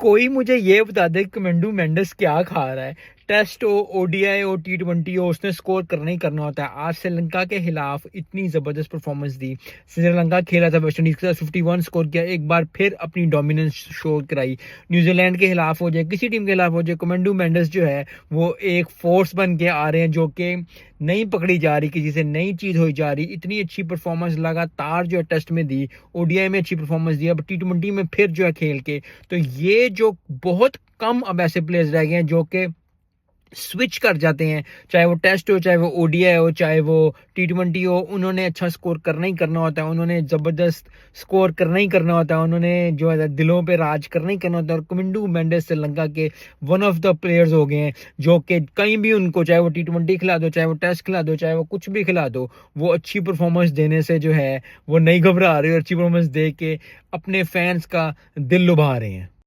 कोई मुझे ये बता दे कि मेंडू मेंडिस क्या खा रहा है। टेस्ट हो, ओडीआई हो, टी20 हो, उसने स्कोर करना ही करना होता है। आज श्रीलंका के खिलाफ इतनी ज़बरदस्त परफॉर्मेंस दी। श्रीलंका खेला था वेस्ट इंडीज़ के साथ, 51 स्कोर किया, एक बार फिर अपनी डोमिनेंस शो कराई। न्यूजीलैंड के खिलाफ हो जाए, किसी टीम के खिलाफ हो जाए, मेंडू मेंडिस जो है वो एक फोर्स बन के आ रहे हैं, जो कि नहीं पकड़ी जा रही, किसी से नई चीज़ हो जा रही। इतनी अच्छी परफॉर्मेंस लगातार जो है टेस्ट में दी, ओडीआई में अच्छी परफॉर्मेंस दी, अब टी20 में फिर जो है खेल के। तो ये जो बहुत कम अब ऐसे प्लेयर्स रह गए हैं जो कि स्विच कर जाते हैं, चाहे वो टेस्ट हो, चाहे वो ओडीआई हो, चाहे वो टी20 हो। उन्होंने अच्छा स्कोर करना ही करना होता है, उन्होंने ज़बरदस्त स्कोर करना ही करना होता है, उन्होंने जो है दिलों पे राज करना ही करना होता है। और मेंडू मेंडिस श्रीलंका के वन ऑफ द प्लेयर्स हो गए हैं जो कि कहीं भी उनको, चाहे वो टी20 खिला दो, चाहे वो टेस्ट खिला दो, चाहे वो कुछ भी खिला दो, वो अच्छी परफॉर्मेंस देने से जो है वो नहीं घबरा रहे और अच्छी परफॉर्मेंस दे के अपने फैंस का दिल लुभा रहे हैं।